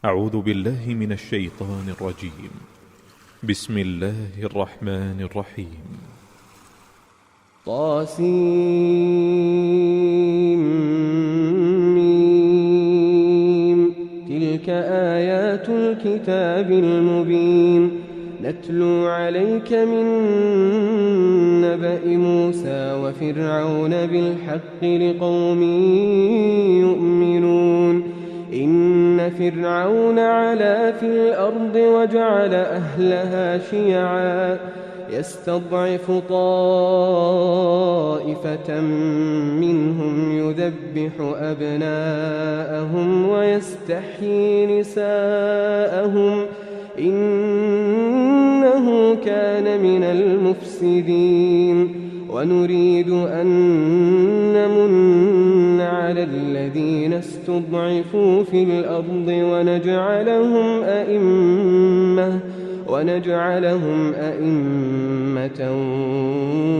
أعوذ بالله من الشيطان الرجيم. بسم الله الرحمن الرحيم. طاسيم. تلك آيات الكتاب المبين نتلو عليك من نبأ موسى وفرعون بالحق لقوم يؤمنون. إن فرعون علا في الأرض وجعل أهلها شيعا يستضعف طائفة منهم يذبح أبناءهم ويستحيي نساءهم إنه كان من المفسدين. ونريد أن نمن على الذين استضعفوا في الأرض ونجعلهم أئمة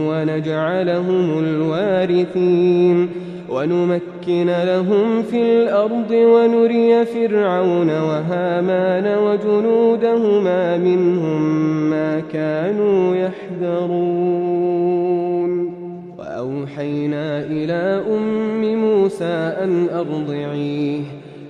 ونجعلهم الوارثين ونمكن لهم في الأرض ونري فرعون وهامان وجنودهما منهم ما كانوا يحذرون. وأوحينا إلى أم موسى أن أرضعيه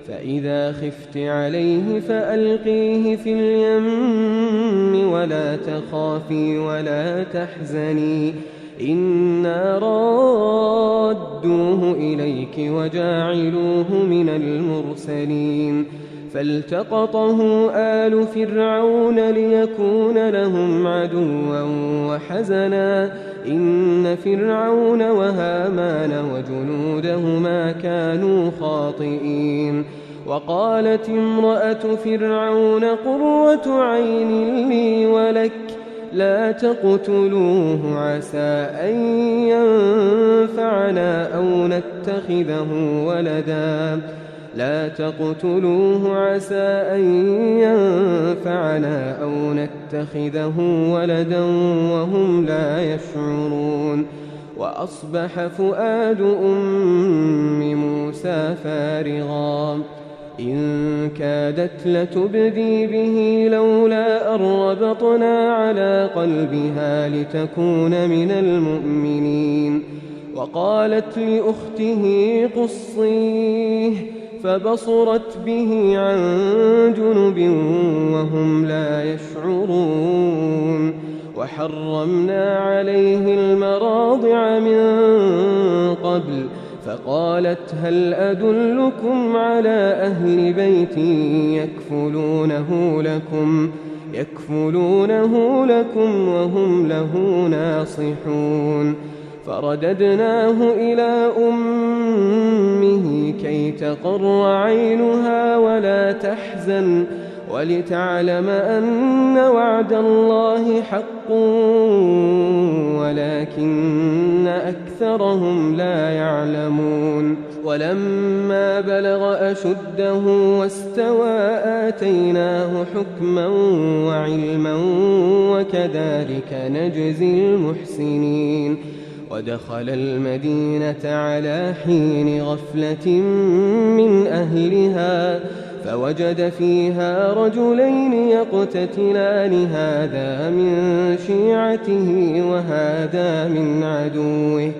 فإذا خفت عليه فألقيه في اليم ولا تخافي ولا تحزني إنا رادوه إليك وجاعلوه من المرسلين. فالتقطه آل فرعون ليكون لهم عدوا وحزنا إن فرعون وهامان وجنودهما كانوا خاطئين. وقالت امرأة فرعون قرة عين لي ولك لا تقتلوه عسى أن ينفعنا أو نتخذه ولدا وهم لا يشعرون. وأصبح فؤاد أم موسى فارغا إن كادت لتبدي به لولا أن ربطنا على قلبها لتكون من المؤمنين. وقالت لأخته قصيه فبصرت به عن جنب وهم لا يشعرون. وحرمنا عليه المراضع من قبل فقالت هل أدلكم على أهل بيت يكفلونه لكم وهم له ناصحون. فرددناه إلى أمه كي تقر عينها ولا تحزن ولتعلم أن وعد الله حق ولكن أكثرهم لا يعلمون. ولما بلغ أشده واستوى آتيناه حكما وعلما وكذلك نجزي المحسنين. ودخل المدينة على حين غفلة من أهلها فوجد فيها رجلين يقتتلان هذا من شيعته وهذا من عدوه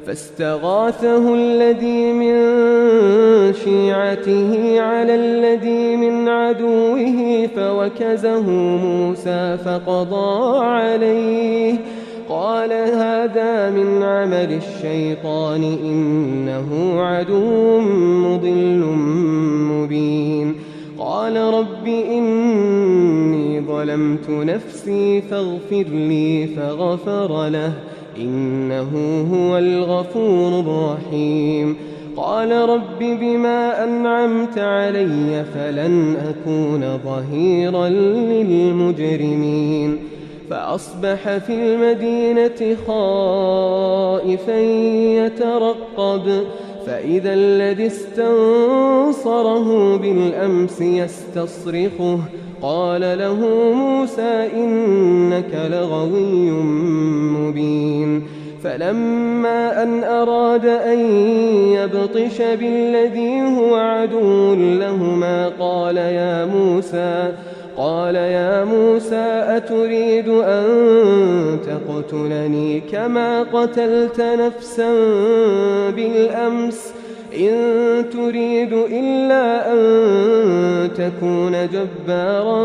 فاستغاثه الذي من شيعته على الذي من عدوه فوكزه موسى فقضى عليه قال هذا من عمل الشيطان إنه عدو مضل مبين. قال رب إني ظلمت نفسي فاغفر لي فغفر له إنه هو الغفور الرحيم. قال رب بما أنعمت علي فلن أكون ظهيرا للمجرمين. فأصبح في المدينة خائفا يترقب فإذا الذي استنصره بالأمس يستصرخه قال له موسى إنك لغوي مبين. فلما أن أراد أن يبطش بالذي هو عدو لهما قال يا موسى أتريد أن تقتلني كما قتلت نفسا بالأمس إن تريد إلا أن تكون جبارا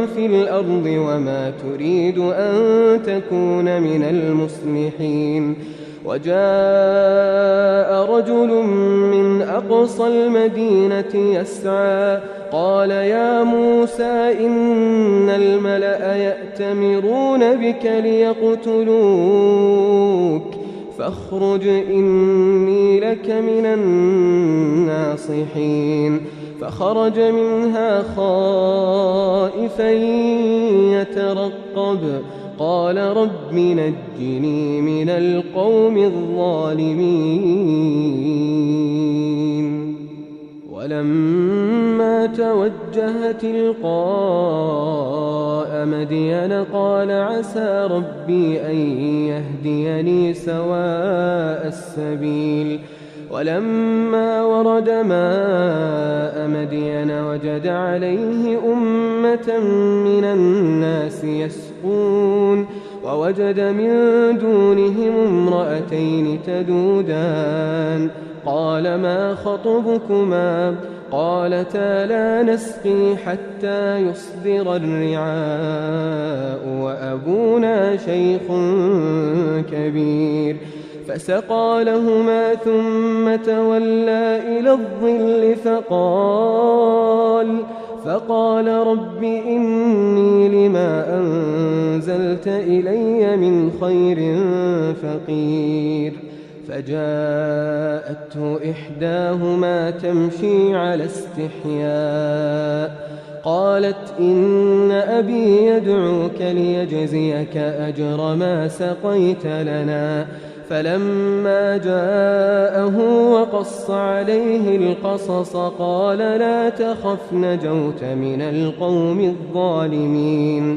في الأرض وما تريد أن تكون من المصلحين. وجاء رجل من أقصى المدينة يسعى قال يا موسى إن الملأ يأتمرون بك ليقتلوك فاخرج إني لك من الناصحين. فخرج منها خائفا يترقب قال رب نجني من القوم الظالمين. ولما توجه تلقاء مدين قال عسى ربي أن يهديني سواء السبيل. ولما ورد ماء مدين وجد عليه أمة من الناس يسقون ووجد من دونهم امرأتين تذودان قال ما خطبكما قالتا لا نسقي حتى يصدر الرعاء وأبونا شيخ كبير. فسقى لهما ثم تولى إلى الظل فقال رب إني لما أنزلت إلي من خير فقير. فجاءته إحداهما تمشي على استحياء قالت إن أبي يدعوك ليجزيك أجر ما سقيت لنا. فلما جاءه وقص عليه القصص قال لا تخف نجوت من القوم الظالمين.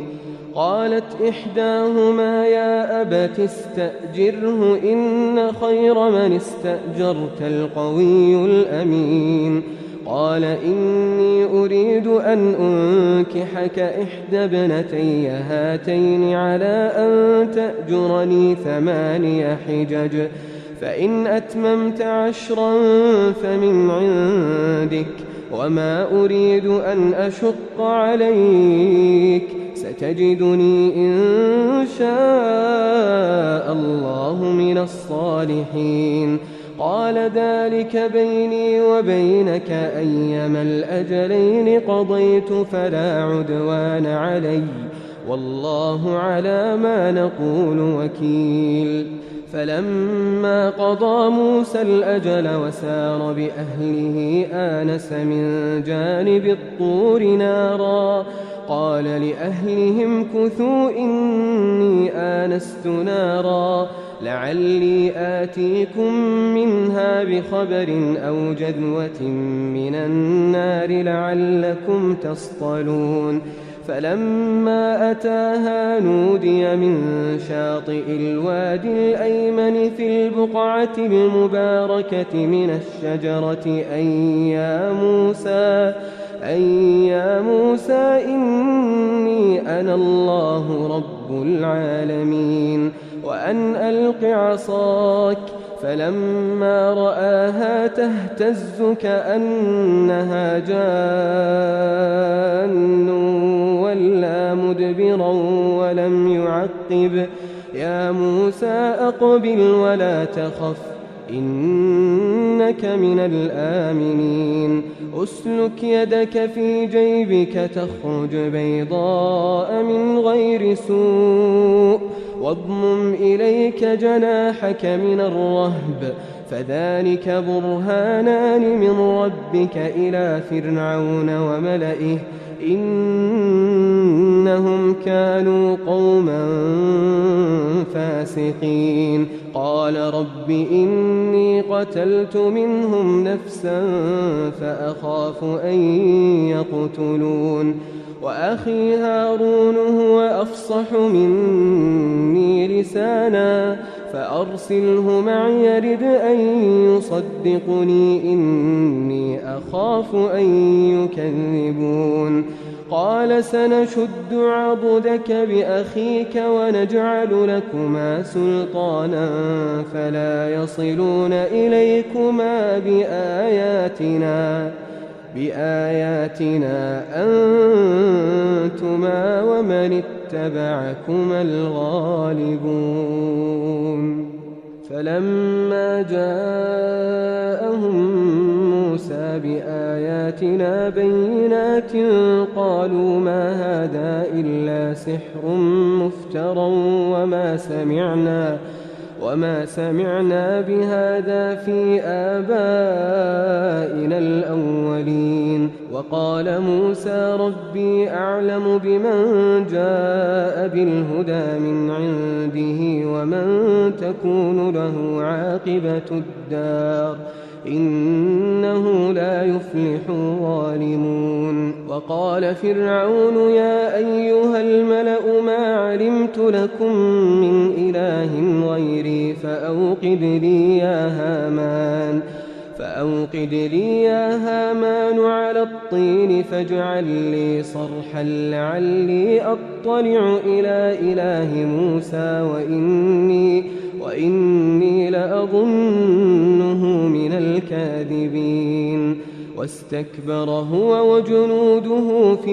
قالت إحداهما يا أبت استأجره إن خير من استأجرت القوي الأمين. قال إني أريد أن أنكحك إحدى ابنتي هاتين على أن تأجرني 8 حجج فإن أتممت 10 فمن عندك وما أريد أن أشق عليك ستجدني إن شاء الله من الصالحين. قال ذلك بيني وبينك أيما الأجلين قضيت فلا عدوان علي والله على ما نقول وكيل. فلما قضى موسى الأجل وسار بأهله آنس من جانب الطور نارا قال لأهلهم كثوا إني آنست نارا لعلي آتيكم منها بخبر أو جذوة من النار لعلكم تصطلون. فلما أتاها نودي من شاطئ الوادي الأيمن في البقعة المباركة من الشجرة أن يا موسى إني أنا الله رب العالمين وأن ألق عصاك. فلما رآها تهتز كأنها جان ولا مدبرا ولم يعقب. يا موسى أقبل ولا تخف إنك من الآمنين. أسلك يدك في جيبك تخرج بيضاء من غير سوء واضمم إليك جناحك من الرهب فذلك برهانان من ربك إلى فرعون وملئه إنهم كانوا قوما فاسقين. قال رب إني قتلت منهم نفسا فأخاف أن يقتلون وأخي هارون هو أفصح مني لسانا فأرسله معي يرد أن يصدقني إني أخاف أن يكذبون. قال سنشد عضدك بأخيك ونجعل لكما سلطانا فلا يصلون إليكما بآياتنا أنتما ومن اتبعكما الغالبون. فلما جاءهم موسى بآياتنا بينات قالوا ما هذا إلا سحر مفترى وما سمعنا بهذا في آبائنا الأولين. وقال موسى ربي أعلم بمن جاء بالهدى من عنده ومن تكون له عاقبة الدار إنه لا يفلح الظالمون. وقال فرعون يا أيها الملأ ما علمت لكم من إله غيري فأوقد لي يا هامان على الطين فاجعل لي صرحا لعلي أطلع إلى إله موسى وإني لأظنه من الكاذبين. واستكبر هو وجنوده في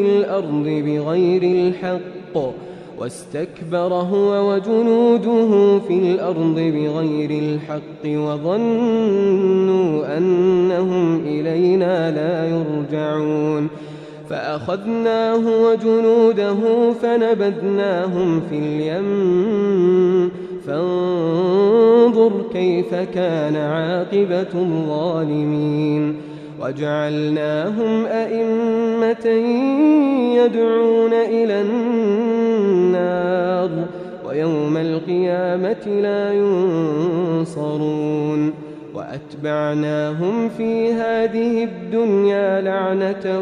الأرض بغير الحق وظنوا أنهم إلينا لا يرجعون. فأخذناه وجنوده فنبذناهم في اليم فانظر كيف كان عاقبة الظالمين. وجعلناهم أئمة يدعون إلى النار ويوم القيامة لا ينصرون. وأتبعناهم في هذه الدنيا لعنة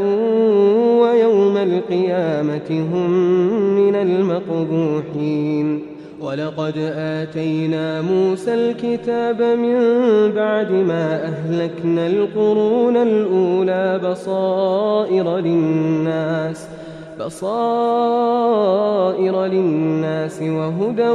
ويوم القيامة هم من المقبوحين. ولقد آتينا موسى الكتاب من بعد ما أهلكنا القرون الأولى بصائر للناس وهدى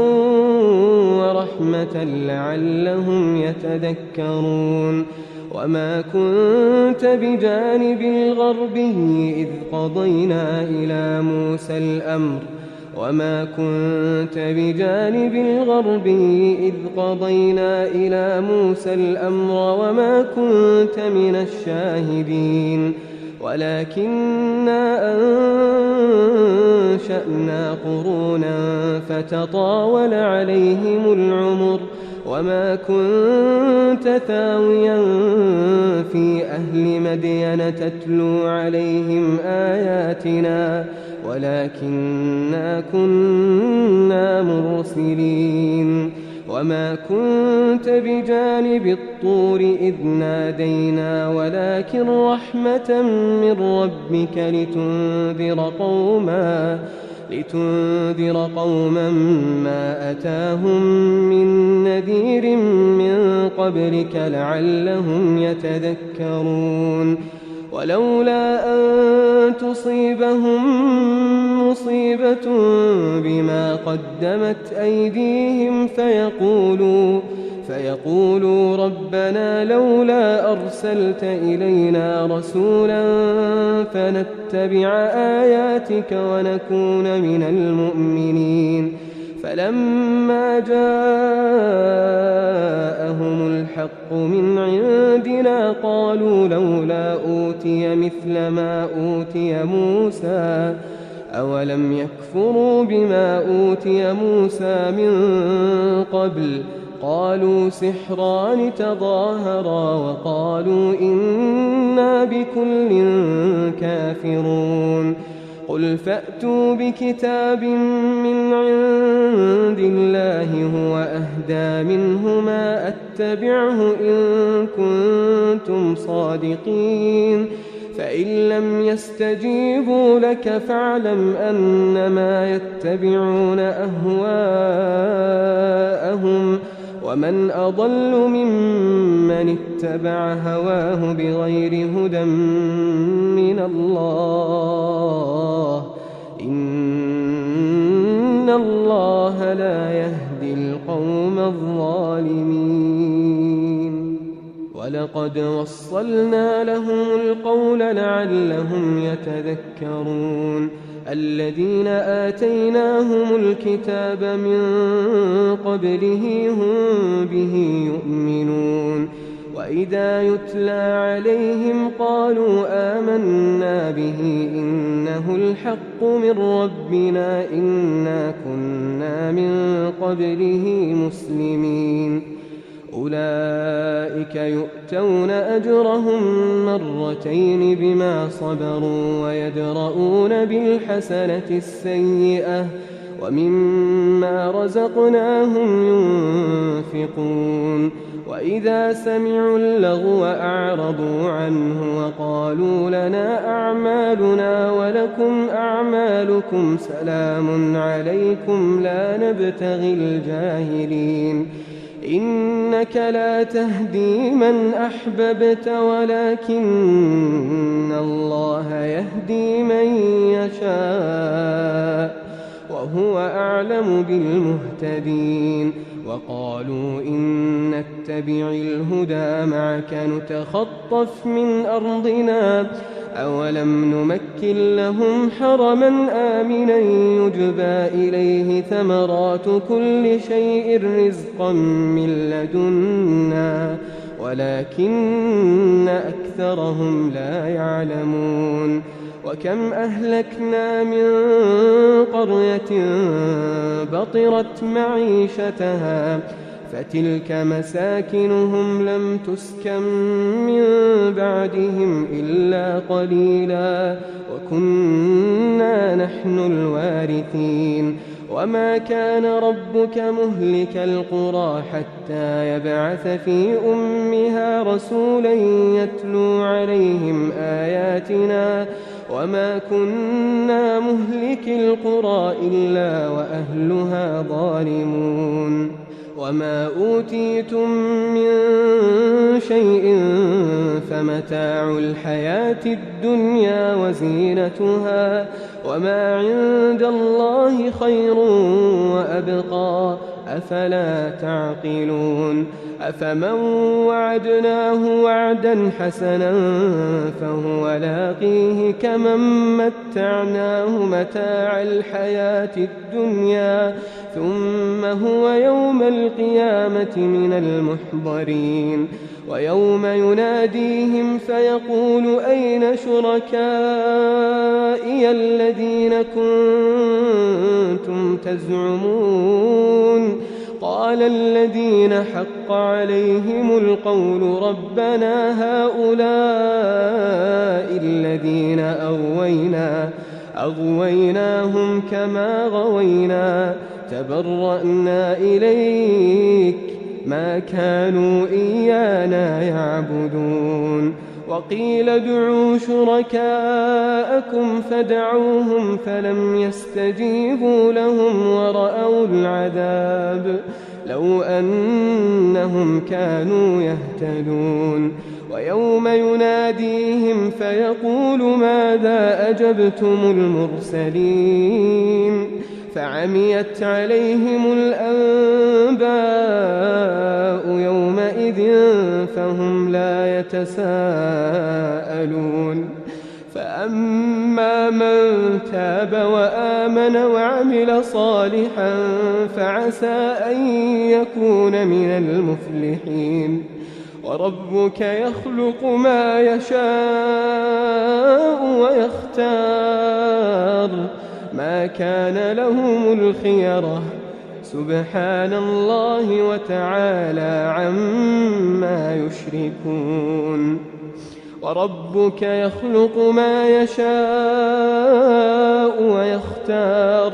ورحمة لعلهم يتذكرون. وما كنت بجانب الغربي إذ قضينا إلى موسى الأمر وما كنت من الشاهدين ولكننا أنشأنا قرونا فتطاول عليهم العمر وما كنت ثاويا في أهل مدين تتلو عليهم آياتنا ولكننا كنا مرسلين. وما كنت بجانب الطور إذ نادينا ولكن رحمة من ربك لتنذر قوما ما أتاهم من نذير من قبلك لعلهم يتذكرون. ولولا أن تصيبهم مصيبة بما قدمت أيديهم فيقولوا ربنا لولا أرسلت إلينا رسولا فنتبع آياتك ونكون من المؤمنين. فلما جاءهم الحق من عندنا قالوا لولا أوتي مثل ما أوتي موسى أولم يكفروا بما أوتي موسى من قبل قالوا سحران تظاهرا وقالوا إنا بكل كافرون. قل فأتوا بكتاب من عند الله هو أهدى منهما أتبعه إن كنتم صادقين. فإن لم يستجيبوا لك فاعلم أنما يتبعون أهواءهم ومن أضل ممن اتبع هواه بغير هدى من الله إن الله لا يهدي القوم الظالمين ولقد وصلنا لهم القول لعلهم يتذكرون الذين آتيناهم الكتاب من قبله هم به يؤمنون وإذا يتلى عليهم قالوا آمنا به إنه الحق من ربنا إنا كنا من قبله مسلمين أولئك يؤتون أجرهم مرتين بما صبروا ويدرؤون بالحسنة السيئة ومما رزقناهم ينفقون وإذا سمعوا اللغو أعرضوا عنه وقالوا لنا أعمالنا ولكم أعمالكم سلام عليكم لا نبتغي الجاهلين إنك لا تهدي من أحببت ولكن الله يهدي من يشاء وهو أعلم بالمهتدين وقالوا إن نتبع الهدى معك نتخطف من أرضنا أولم نمكن لهم حرما آمنا يجبى إليه ثمرات كل شيء رزقا من لدنا ولكن أكثرهم لا يعلمون وكم أهلكنا من قرية بطرت معيشتها فتلك مساكنهم لم تسكن من بعدهم إلا قليلا وكنا نحن الوارثين وما كان ربك مهلك القرى حتى يبعث في أمها رسولا يتلو عليهم آياتنا وما كنا مهلك القرى إلا وأهلها ظالمون وما أوتيتم من شيء فمتاع الحياة الدنيا وزينتها وما عند الله خير وأبقى أفلا تعقلون أفمن وعدناه وعدا حسنا فهو لاقيه كمن متعناه متاع الحياة الدنيا ثم هو يوم القيامة من المحضرين ويوم يناديهم فيقول أين شركائي الذين كنتم تزعمون قال الذين حق عليهم القول ربنا هؤلاء الذين أغويناهم كما غوينا تبرأنا إليك ما كانوا إيانا يعبدون وقيل ادعوا شركاءكم فدعوهم فلم يستجيبوا لهم ورأوا العذاب لو أنهم كانوا يهتدون ويوم يناديهم فيقول ماذا أجبتم المرسلين فعميت عليهم الأنباء يومئذ فهم لا يتساءلون فأما من تاب وآمن وعمل صالحا فعسى أن يكون من المفلحين وربك يخلق ما يشاء ويختار ما كان لهم الخيرة سبحان الله وتعالى عما يشركون وربك يخلق ما يشاء ويختار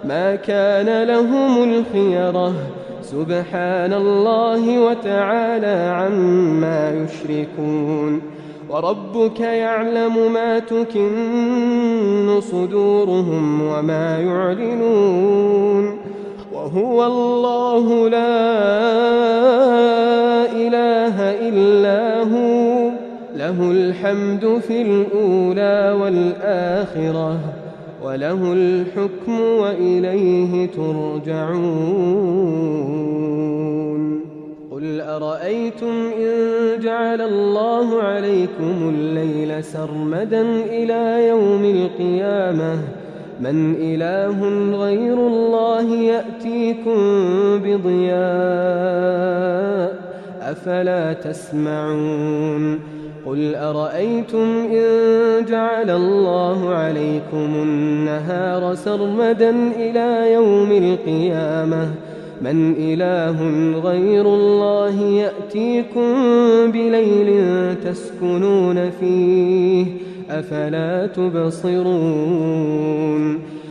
ما كان لهم الخيرة سبحان الله وتعالى عما يشركون وربك يعلم ما تكن صدورهم وما يعلنون وهو الله لا إله إلا هو له الحمد في الأولى والآخرة وله الحكم وإليه ترجعون قل أرأيتم إن جعل الله عليكم الليل سرمدا إلى يوم القيامة من إله غير الله يأتيكم بضياء أفلا تسمعون قل أرأيتم إن جعل الله عليكم النهار سرمدا إلى يوم القيامة من إله غير الله يأتيكم بليل تسكنون فيه أفلا تبصرون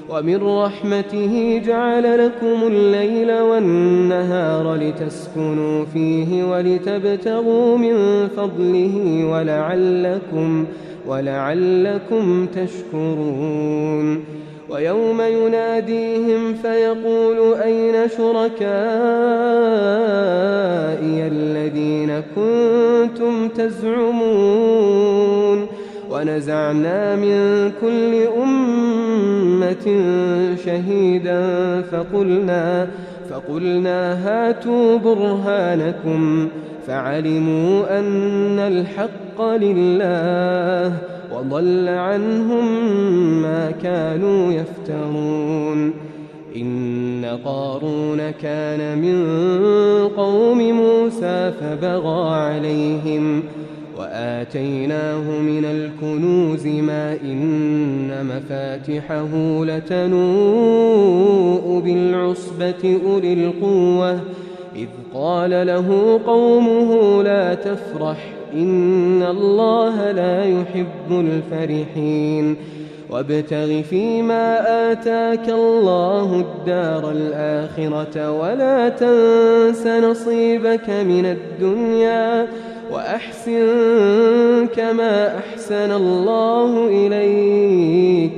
ومن رحمته جعل لكم الليل والنهار لتسكنوا فيه ولتبتغوا من فضله ولعلكم تشكرون ويوم يناديهم فيقول أين شركائي الذين كنتم تزعمون ونزعنا من كل أمة شهيدا فقلنا هاتوا برهانكم فعلموا أن الحق لله وضل عنهم ما كانوا يفترون إن قارون كان من قوم موسى فبغى عليهم وآتيناه من الكنوز ما إن مفاتحه لتنوء بالعصبة أولي القوة إذ قال له قومه لا تفرح إن الله لا يحب الفرحين وابتغ فيما آتاك الله الدار الآخرة ولا تنس نصيبك من الدنيا وأحسن كما أحسن الله إليك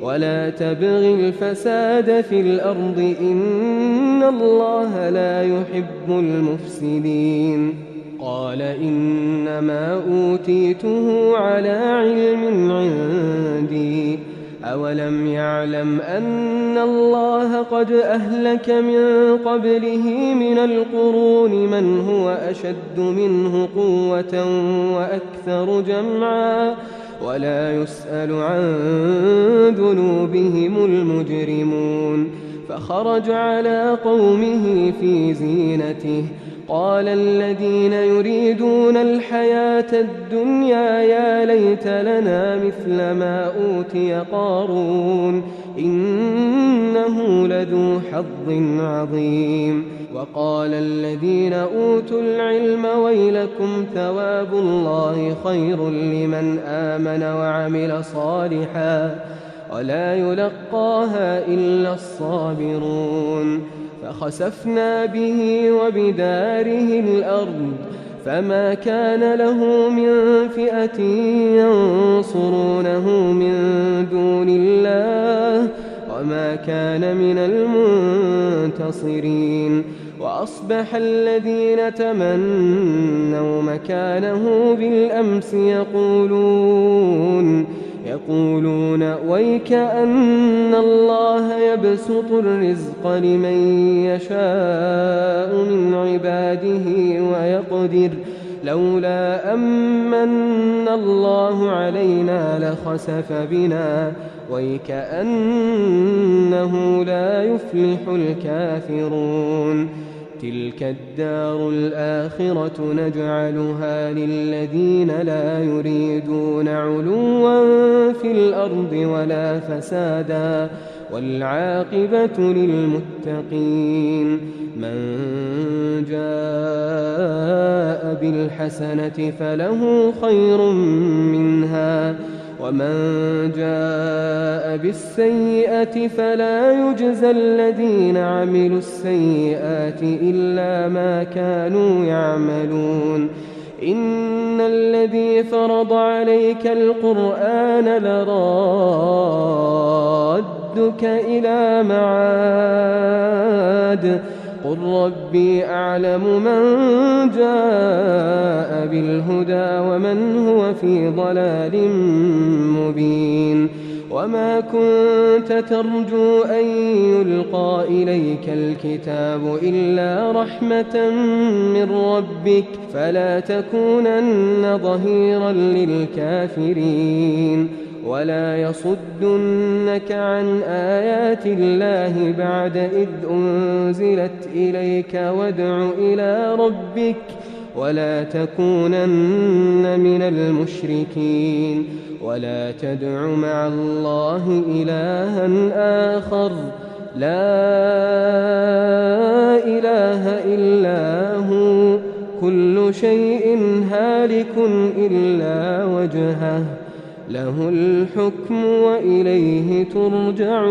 ولا تبغ الفساد في الأرض إن الله لا يحب المفسدين قال إنما أوتيته على علم عندي أولم يعلم أن الله قد أهلك من قبله من القرون من هو أشد منه قوة وأكثر جمعا ولا يسأل عن ذنوبهم المجرمون فخرج على قومه في زينته قال الذين يريدون الحياة الدنيا يا ليت لنا مثل ما أوتي قارون إنه لذو حظ عظيم وقال الذين أوتوا العلم ويلكم ثواب الله خير لمن آمن وعمل صالحا ولا يلقاها إلا الصابرون فخسفنا به وبداره الأرض فما كان له من فئة ينصرونه من دون الله وما كان من المنتصرين وأصبح الذين تمنوا مكانه بالأمس يقولون ويك أن الله يبسط الرزق لمن يشاء من عباده ويقدر لولا أمن الله علينا لخسف بنا ويك أنه لا يفلح الكافرون تلك الدار الآخرة نجعلها للذين لا يريدون علوا في الأرض ولا فسادا والعاقبة للمتقين من جاء بالحسنة فله خير منها ومن جاء بالسيئة فلا يجزى الذين عملوا السيئات إلا ما كانوا يعملون إن الذي فرض عليك القرآن لرادك ردك إلى معاد قل ربي أعلم من جاء بالهدى ومن هو في ضلال مبين وما كنت ترجو أن يلقى إليك الكتاب إلا رحمة من ربك فلا تكونن ظهيرا للكافرين ولا يصدنك عن آيات الله بعد إذ أنزلت إليك وادع إلى ربك ولا تكونن من المشركين ولا تدع مع الله إلها آخر لا إله إلا هو كل شيء هالك إلا وجهه له الحكم وإليه ترجعون